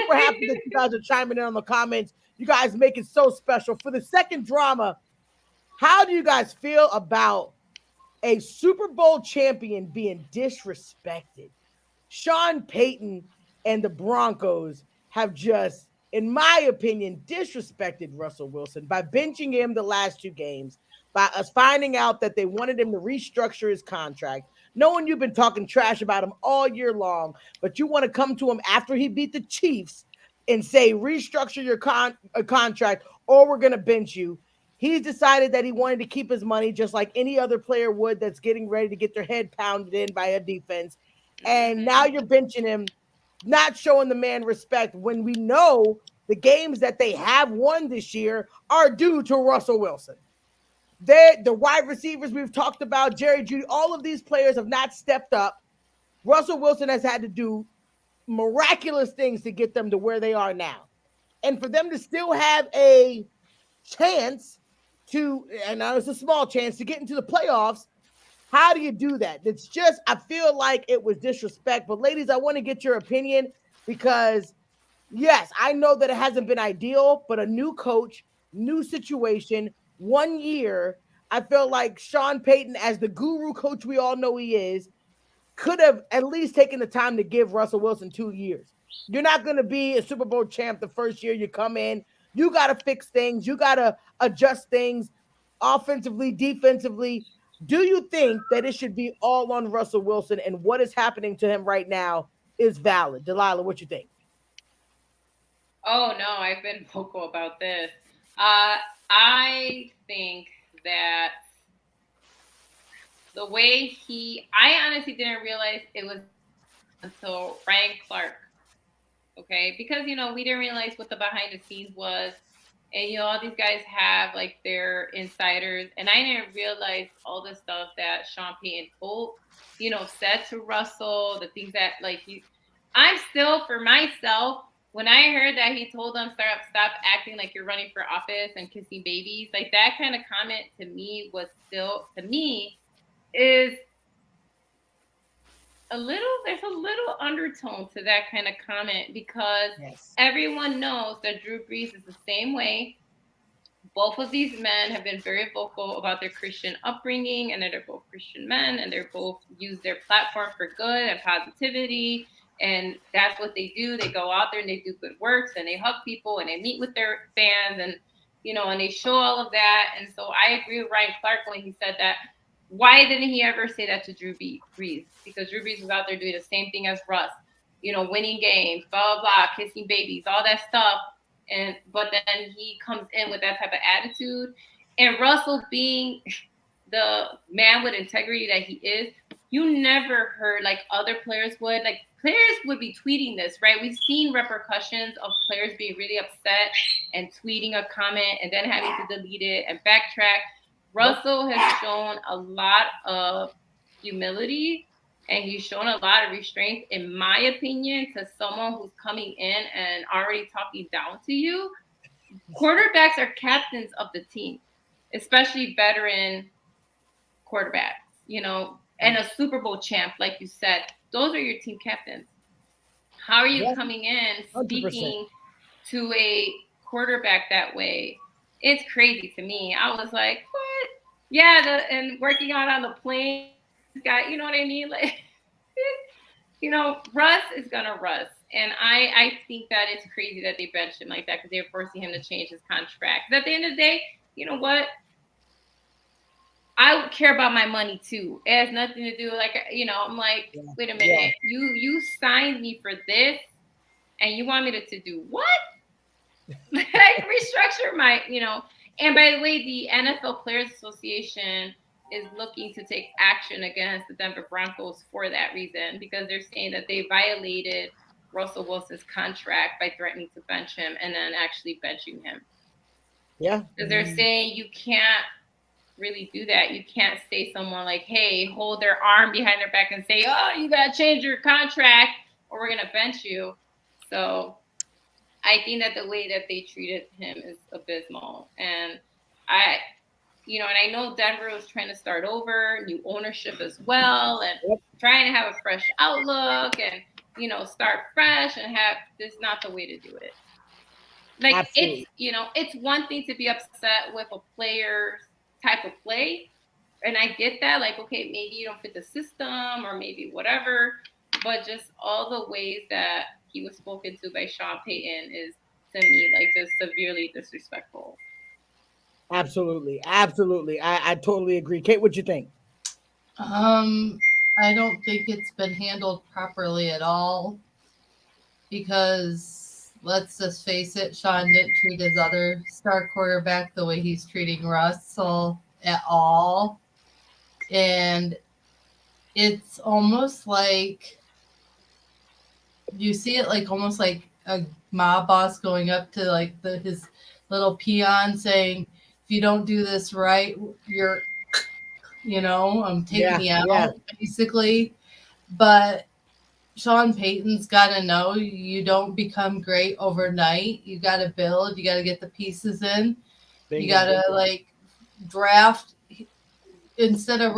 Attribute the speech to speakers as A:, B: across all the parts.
A: super happy that you guys are chiming in on the comments. You guys make it so special. For the second drama, how do you guys feel about a Super Bowl champion being disrespected? Sean Payton and the Broncos have just, in my opinion, disrespected Russell Wilson by benching him the last two games, by us finding out that they wanted him to restructure his contract, knowing you've been talking trash about him all year long, but you want to come to him after he beat the Chiefs and say, restructure your contract or we're going to bench you. He's decided that he wanted to keep his money just like any other player would that's getting ready to get their head pounded in by a defense. And now you're benching him, not showing the man respect when we know the games that they have won this year are due to Russell Wilson. The wide receivers we've talked about, Jerry Jeudy, all of these players have not stepped up. Russell Wilson has had to do miraculous things to get them to where they are now. And for them to still have a chance to, and now it's a small chance to get into the playoffs, how do you do that? It's just, I feel like it was disrespect. But ladies, I want to get your opinion because, yes, I know that it hasn't been ideal, but a new coach, new situation, 1 year, I feel like Sean Payton, as the guru coach we all know he is, could have at least taken the time to give Russell Wilson 2 years. You're not going to be a Super Bowl champ the first year you come in. You got to fix things. You got to adjust things offensively, defensively. Do you think that it should be all on Russell Wilson and what is happening to him right now is valid? Delilah, what you think?
B: Oh, no, I've been vocal about this. I think that the way I honestly didn't realize it was until Ryan Clark. Okay, because we didn't realize what the behind the scenes was, and all these guys have like their insiders, and I didn't realize all the stuff that Sean Payton said to Russell, the things that I'm still, for myself, when I heard that he told them stop acting like you're running for office and kissing babies, like that kind of comment to me is there's a little undertone to that kind of comment because everyone knows that Drew Brees is the same way. Both of these men have been very vocal about their Christian upbringing and that they're both Christian men and they're both use their platform for good and positivity. And that's what they do. They go out there and they do good works and they hug people and they meet with their fans and, and they show all of that. And so I agree with Ryan Clark when he said that. Why didn't he ever say that to Drew Brees? Because Drew Brees was out there doing the same thing as Russ, winning games, blah, blah, blah, kissing babies, all that stuff. But then he comes in with that type of attitude. And Russell being the man with integrity that he is, you never heard like other players would. Like players would be tweeting this, right? We've seen repercussions of players being really upset and tweeting a comment and then having to delete it and backtrack. Russell has shown a lot of humility and he's shown a lot of restraint, in my opinion, to someone who's coming in and already talking down to you. Quarterbacks are captains of the team, especially veteran quarterbacks, and a Super Bowl champ, like you said. Those are your team captains. How are you coming in speaking 100%. To a quarterback that way? It's crazy to me. I was like, what? Yeah, and working out on the plane, guy, you know what I mean? Like, Russ is gonna Russ. And I think that it's crazy that they benched him like that because they're forcing him to change his contract. Because at the end of the day, you know what? I care about my money too. It has nothing to do I'm like, wait a minute, you signed me for this and you want me to do what? Like restructure my, and by the way, the NFL Players Association is looking to take action against the Denver Broncos for that reason, because they're saying that they violated Russell Wilson's contract by threatening to bench him and then actually benching him. Yeah. Because they're saying you can't really do that. You can't say someone like, hey, hold their arm behind their back and say, oh, you got to change your contract or we're going to bench you. So I think that the way that they treated him is abysmal. And I know Denver was trying to start over, new ownership as well, and trying to have a fresh outlook. And start fresh and have this not the way to do it. Like
A: Absolutely.
B: it's one thing to be upset with a player's type of play. And I get that, like, okay, maybe you don't fit the system or maybe whatever, but just all the ways that he was spoken to by Sean Payton is, to me, like, just severely disrespectful.
A: Absolutely. Absolutely. I totally agree. Kate, what you think?
C: I don't think it's been handled properly at all because let's just face it, Sean didn't treat his other star quarterback the way he's treating Russell at all. And it's almost like you see it like almost like a mob boss going up to like his little peon saying, if you don't do this right, you're, I'm taking you out, basically. But Sean Payton's got to know you don't become great overnight. You got to build. You got to get the pieces in. You got to like draft instead of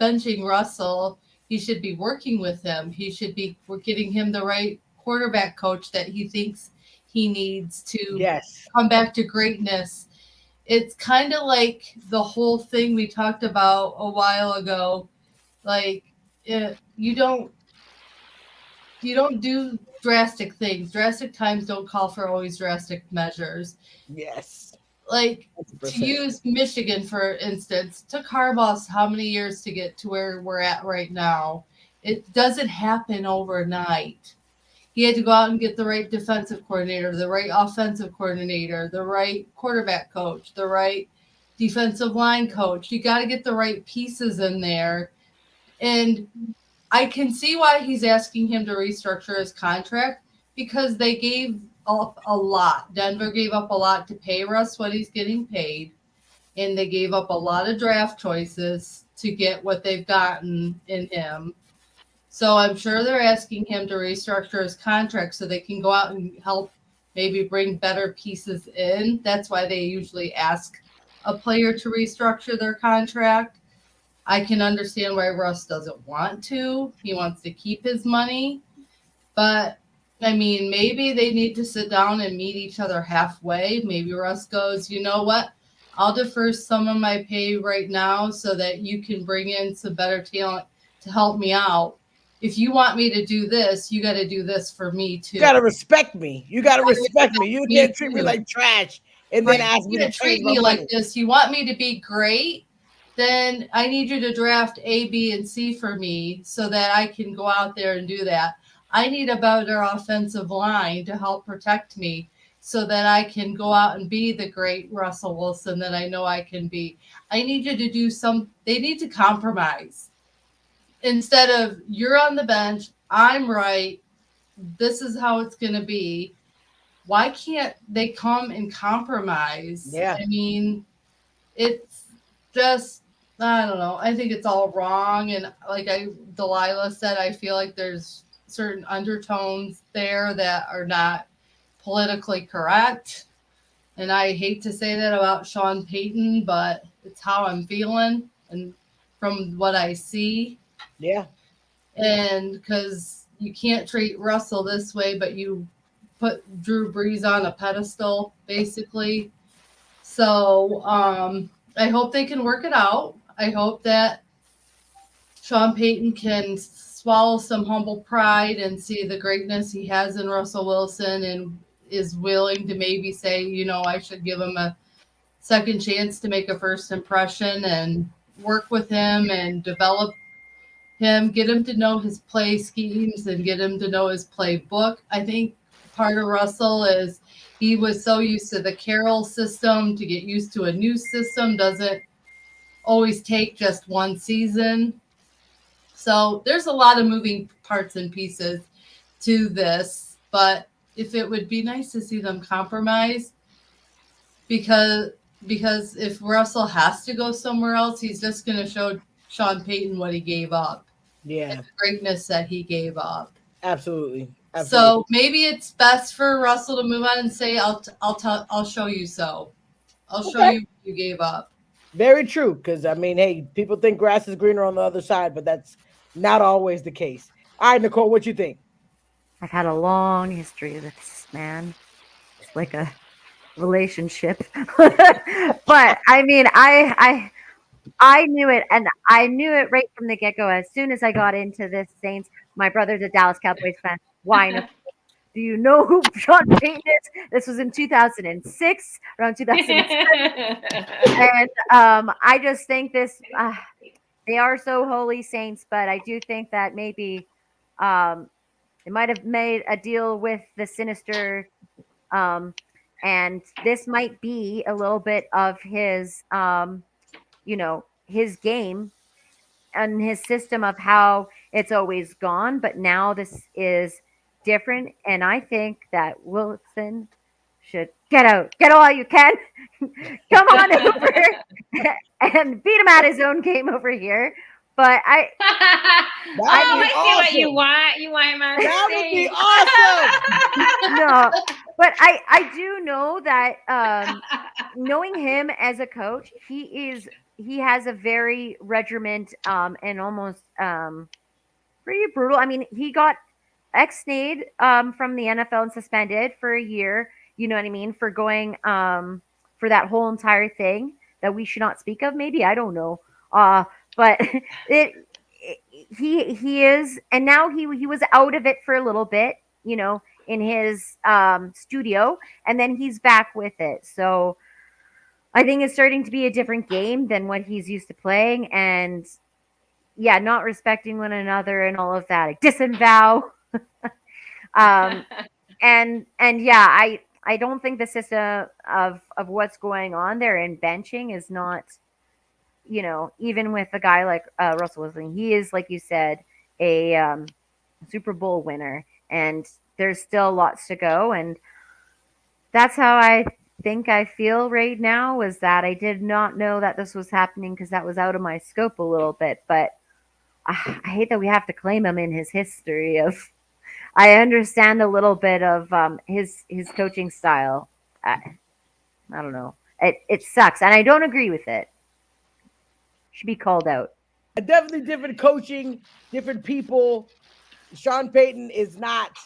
C: benching Russell. He should be working with him. He should be getting him the right quarterback coach that he thinks he needs to come back to greatness. It's kind of like the whole thing we talked about a while ago. Like you don't do drastic things. Drastic times don't call for always drastic measures.
A: Yes.
C: Like 100%. To use Michigan, for instance, took Harbaugh how many years to get to where we're at right now? It doesn't happen overnight. He had to go out and get the right defensive coordinator, the right offensive coordinator, the right quarterback coach, the right defensive line coach. You got to get the right pieces in there. And I can see why he's asking him to restructure his contract because they gave up a lot. Denver gave up a lot to pay Russ what he's getting paid, and they gave up a lot of draft choices to get what they've gotten in him. So I'm sure they're asking him to restructure his contract so they can go out and help maybe bring better pieces in. That's why they usually ask a player to restructure their contract. I can understand why Russ doesn't want to. He wants to keep his money. But, I mean, maybe they need to sit down and meet each other halfway. Maybe Russ goes, you know what? I'll defer some of my pay right now so that you can bring in some better talent to help me out. If you want me to do this, you got to do this for me, too.
A: You got to respect me. You got to respect me. You can't treat me like trash and then ask me to
C: treat me like this. You want me to be great? Then I need you to draft A, B, and C for me so that I can go out there and do that. I need a better offensive line to help protect me so that I can go out and be the great Russell Wilson that I know I can be. I need you to do they need to compromise. Instead of you're on the bench, I'm right, this is how it's going to be. Why can't they come and compromise?
A: Yeah.
C: I mean, it's just, I don't know. I think it's all wrong. And like Delilah said, I feel like there's certain undertones there that are not politically correct. And I hate to say that about Sean Payton, but it's how I'm feeling and from what I see.
A: Yeah.
C: And because you can't treat Russell this way, but you put Drew Brees on a pedestal, basically. So I hope they can work it out. I hope that Sean Payton can swallow some humble pride and see the greatness he has in Russell Wilson and is willing to maybe say, I should give him a second chance to make a first impression and work with him and develop him, get him to know his play schemes and get him to know his playbook. I think part of Russell is he was so used to the Carroll system. To get used to a new system doesn't always take just one season. So there's a lot of moving parts and pieces to this, but if it would be nice to see them compromise, because if Russell has to go somewhere else, he's just going to show Sean Payton what he gave up.
A: Yeah.
C: And the greatness that he gave up.
A: Absolutely.
C: So maybe it's best for Russell to move on and say, I'll show you so. I'll show you what you gave up.
A: Very true. Because, I mean, hey, people think grass is greener on the other side, but that's not always the case. All right, Nicole, what you think?
D: I've had a long history with this man. It's like a relationship. But I mean, I knew it, and I knew it right from the get go. As soon as I got into this Saints, my brother's a Dallas Cowboys fan. Why? Do you know who Sean Payton is? This was in 2006, around 2007. And I just think this, they are so holy saints, but I do think that maybe they might have made a deal with the sinister, um, and this might be a little bit of his, his game and his system of how it's always gone. But now this is different, and I think that Wilson should get all you can, come on over and beat him at his own game over here. But I
B: see what you want. You want him on
A: That would be awesome.
D: No, but I do know that knowing him as a coach, he has a very regiment and almost pretty brutal. I mean, he got ex-nayed from the NFL and suspended for a year. You know what I mean? For going for that whole entire thing that we should not speak of. Maybe I don't know. But he is, and now he was out of it for a little bit. You know, in his studio, and then he's back with it. So I think it's starting to be a different game than what he's used to playing, and yeah, not respecting one another and all of that. Like, disavow. And yeah, I don't think the system of what's going on there in benching is not, even with a guy like Russell Wilson, he is, like you said, a Super Bowl winner, and there's still lots to go. And that's how I think I feel right now, is that I did not know that this was happening because that was out of my scope a little bit. But I hate that we have to claim him in his history of. I understand a little bit of his coaching style. I don't know. It sucks, and I don't agree with it. Should be called out.
A: Definitely different coaching, different people. Sean Payton is not,